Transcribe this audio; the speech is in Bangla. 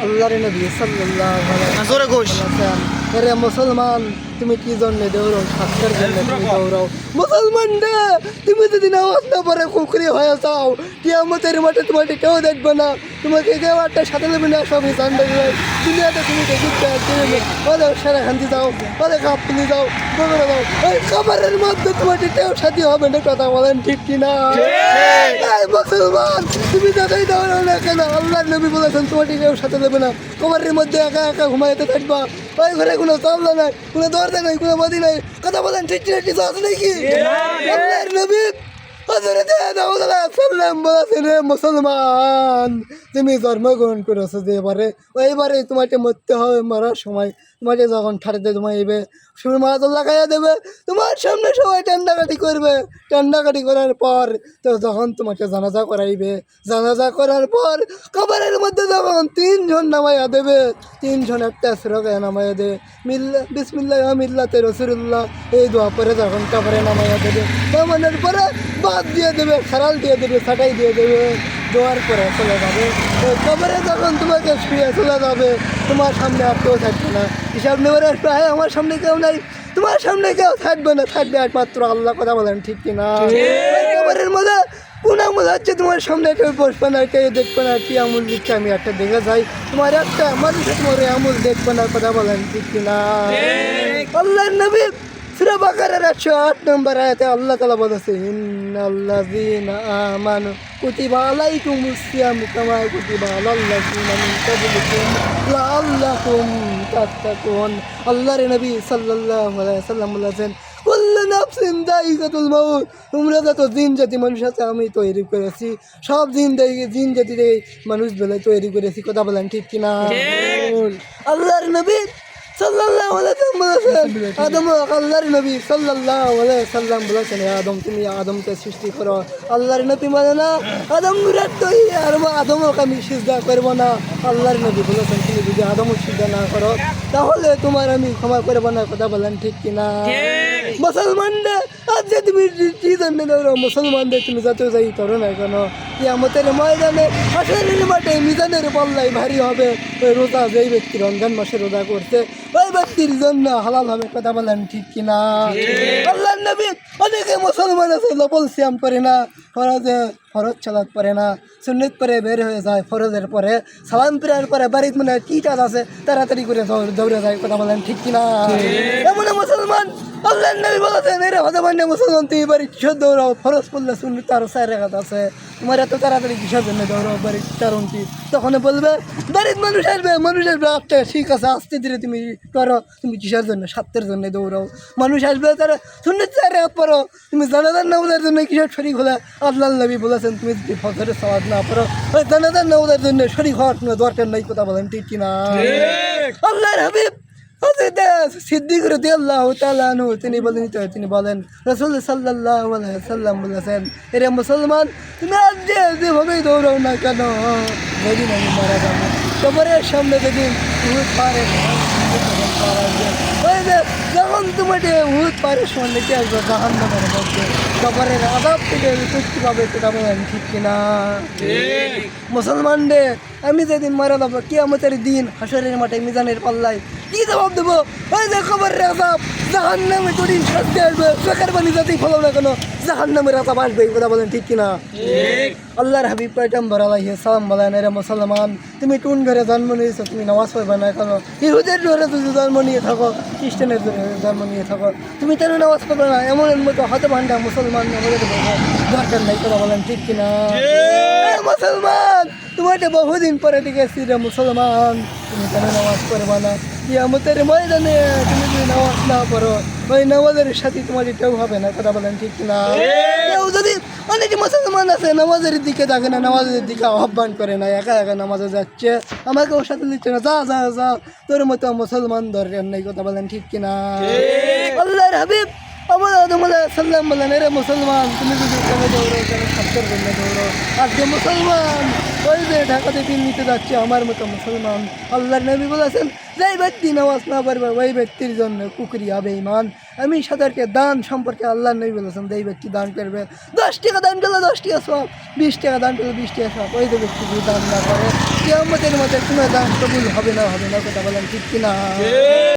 আল্লাহর নবী সাল্লাল্লাহু আলাইহি জোরে ঘোষ। ওয়াসাল্লাম, এরে মুসলমান তুমি কি জন্য দৌড়াও? স্বাস্থ্যের জন্য তুমি দৌড়াও। মুসলমান রে, তুমি যদি নামাজ না পড়ে কুকুরি হয়ে যাও, কিয়ামতের মাঠে তোমাকে কেউ দেখবে না, তোমাকে কেউ একটা সাথে দেবে না, সবই জানবে। দুনিয়াতে তুমি দেখতে ওদের সেরা খান্তি যাও, ওদের কাপ তুলে যাও, বগুড়া যাও, ওই খাবারের মধ্যে তোমাকে কেউ সাথী হবে না। কথা বলেন ঠিক কিনা? এই মুসলমান, তুমি যাতেই দৌড়াও না কেন, আল্লাহর নবী বলেছেন তোমাকে কেউ সাথে দেবে না। কবরের মধ্যে একা একা ঘুমাইতে থাকবা, ওই ঘরে কোনো চাল্লা নাই, কোনো দরজা নাই, কোনো বাদি নাই। কথা বলেন ঠিক কিনা? কিছু আছে নাকি? আল্লাহর নবী হযরত দাউদ আলাইহিস সালাম বলেছেন, হে মুসলমান, তুমি জন্মগ্রহণ করেছো যে এবারে, ওইবারে তোমাকে মরতে হবে। মরার সময় তোমাকে যখন ঠাড়িতে ঘুমাইবে, সুরমাতুল্লাহ খাইয়া দেবে, তোমার সামনে সবাই টান্ডাকাটি করবে। টান্ডাকাটি করার পর তো যখন তোমাকে জানাজা করাইবে, জানাজা করার পর কবরের মধ্যে যখন তিনজন নামাইয়া দেবে, তিনজন একটা সুরকে নামাইয়া দেবে, বিসমিল্লাহ ওয়া মিল্লাতে রাসূলুল্লাহ, এই দোয়া পরে যখন কবরে নামাইয়া দেবে, নামানোর পরে বাদ দিয়ে দেবে, খারাল দিয়ে দেবে, ছাটাই দিয়ে দেবে, দেওয়ার পরে চলে যাবে। কবরে যখন তোমাকে শুয়ে চলে যাবে, তোমার সামনে আর কেউ থাকবে না। হিসাব নেওয়ার আসবে, হ্যাঁ আমার সামনে কেউ নাই, তোমার সামনে কেউ থাকবে না, থাকবে একমাত্র আল্লাহ। কথা বলেন ঠিক কিনা? কবরের মধ্যে কোন আমল হচ্ছে তোমার সামনে কেউ বসবে না, কেউ দেখবে না। কি আমল দিচ্ছে আমি একটা দেখে যাই, তোমার একটা মানুষের তোমার আমল দেখবে না। কথা বলেন ঠিক কিনা? আল্লাহর নবী সূরা বাকারার 108 নম্বর আয়াতে আল্লাহ তাআলা বলেছে, ইন্নাল্লাযীনা আমানু কুতিবা আলাইকুমুস সিয়ামু কামা কুতিবা আলাল্লাযীনা মিন ক্বাবলিকুম লাআল্লাকুম তাত্তাকুন। আল্লাহর নবী সাল্লাল্লাহু আলাইহি ওয়াসাল্লাম বলেছেন, কুল্লু নাফসিন যায়িকাতুল মাউত, তোমরা যত জিন জাতি মানুষ আছে আমি তৈরি করেছি, সব জিন জাতি মানুষ বলে তৈরি করেছি। কথা বলেন ঠিক কিনা? আল্লাহর নবী সাল্লাল্লাহু আলাইহি ওয়াসাল্লাম বলেছেন, আদম, আল্লাহর নবী সাল্লাল্লাহু আলাইহি ওয়াসাল্লাম বলেছেন, হে আদম তুমি আদমকে সৃষ্টি করো। আল্লাহর নবী বলে না, আদম মুরাদ তো আর আদমকে আমি সিজদা করব না। আল্লাহর নবী বলেছেন, তুমি যদি আদমকে সিজদা না করো তাহলে তোমার আমি ক্ষমা করব না। কথা বলেন ঠিক কিনা? মুসলমানদের আজ যে তুমি কি জানতে দাও, মুসলমানদের তুমি যত যাই করো না কেন, কিয়ামতের ময়দানে হাসরের মাঠে মিজানের পাল্লাই ভারী হবে। ওই রোজা যেই ব্যক্তি রমজান মাসে রোজা করছে ওই ব্যক্তির জন্য হালাল হবে। কথা বলেন ঠিক কিনা? আল্লাহর নবী, অনেকে মুসলমান আছে লবল সিয়াম করে না, ফরজে ফরজ সালাত পড়ে না, সুন্নত পরে বের হয়ে যায়, ফরজের পরে সালাম ফেরার পরে বাড়িতে মনে কি কাজ আছে তাড়াতাড়ি করে দৌড়ে যায়। কথা বলেন ঠিক কিনা? এমন মুসলমান আল্লাহর নবী বলেছেন, এর হজবান্নে মুসলমান তুমি বাড়ি কিসের দৌড়াও? ফরজ পড়লে সুন্নত তার 4 রাকাত আছে, তোমার এত তাড়াতাড়ি কিসের জন্য দৌড়াও? বাড়ির কারণ কি? তখন বলবে বাড়ির মানুষ আসবে, আচ্ছা ঠিক আছে আস্তে ধীরে তুমি করো, তুমি কিসের জন্য? স্বার্থের জন্য দৌড়াও। মানুষ আসবে তারা সুন্নত 4 রাকাত পড়ো, তুমি জানাজার নামাজের জন্য কিসের শরীক হলে? আল্লাহর নবী বলেছেন, তুমি যদি ফজরের সালাত না পড়ো ওই জানাজার নামাজের জন্য শরীক হওয়ার কোনো দরকার নাই। কথা বলেন ঠিক কিনা? আল্লাহর হাবিব সিদ্দিক রাদিয়াল্লাহু তাআলা আনহু তিনি বলেন, রাসূল সাল্লাল্লাহু আলাইহি ওয়াসাল্লাম বলেছেন, এরে মুসলমান, তুমি আজ যেভাবেই দৌড়াও না কেন, যেদিন আমি মারা যাবো কবরের সামনে যেদিন উহুদ পাহাড়ের ওই যে যখন তোমাকে উহুদ পাহাড়ের সামনে কে আসবে জাহান্নামের মধ্যে, কবরের আযাব থেকে মুক্তি পাবে। কথা বলেন ঠিক কিনা? মুসলমান রে, আমি যেদিন মারা যাবো কিয়ামতের দিন হাসরের মাঠে মিজানের পাল্লায় কি জবাব দেবো? ওই যে কবরের আযাব, জাহান্নামে কঠিন শাস্তি আসবে, চোখের পানি যাতেই ফলো না কেন জাহান্নামের আযাব আসবে। কথা বলেন ঠিক কিনা? আল্লাহর হাবিব পয়গম্বর আলাইহিস সালাম বলেন, এরে মুসলমান, তুমি কোন ঘরে জন্ম নিয়েছো, তুমি নামাজ পড়বে না কেন? ইহুদের ঘরে যদি জন্ম নিয়ে থাকো, খ্রিস্টানের ঘরে জন্ম নিয়ে থাকো, তুমি কেন নামাজ পড়বে না? এমন মতো হতভাণ্ডা মুসলমান আমাদের দরকার নাই। কথা বলেন ঠিক কিনা? মুসলমান, তোমাকে বহুদিন পরে দেখেছি রে মুসলমান, তুমি কেন নামাজ পড়বে না? কিয়ামতের ময়দানে তুমি যদি নামাজ না পড়ো ওই নামাজের সাথে তোমার কেউ হবে না। কথা বলেন ঠিক কিনা? কেউ যদি অনেক মুসলমান আছে নামাজের দিকে থাকে না, নামাজের দিকে আহ্বান করে না, একা একা নামাজে যাচ্ছে, আমাকে ওর সাথে দিচ্ছে না, যা যা যা, তোর মতো মুসলমান দরকার নেই। কথা বলেন ঠিক কিনা? আল্লাহর হাবিব আমার আদম আলাইহিস সালাম বলেন, এরে মুসলমান, তুমি যদি কেন দৌড়ো, কেন স্বাস্থ্যের জন্য দৌড়ো? আজকে মুসলমান ওই যে ঢাকাতে পিল নিতে যাচ্ছে আমার মতো মুসলমান। আল্লাহর নবী বলেছেন, যেই ব্যক্তি নামাজ না পড়বে ওই ব্যক্তির জন্য কুকুরি হবে ইমান। আমি সাদারকে দান সম্পর্কে আল্লাহ নবী বলেছেন, যেই ব্যক্তি দান করবে 10 টাকা দান করলে 10 টাকা সওয়াব, 20 টাকা দান করলে 20 টাকা সওয়াব। ওই যে ব্যক্তি যদি দান না করে কিয়ামতের মাঠে কোনো দান কবুল হবে না কথা বলেন ঠিক কিনা?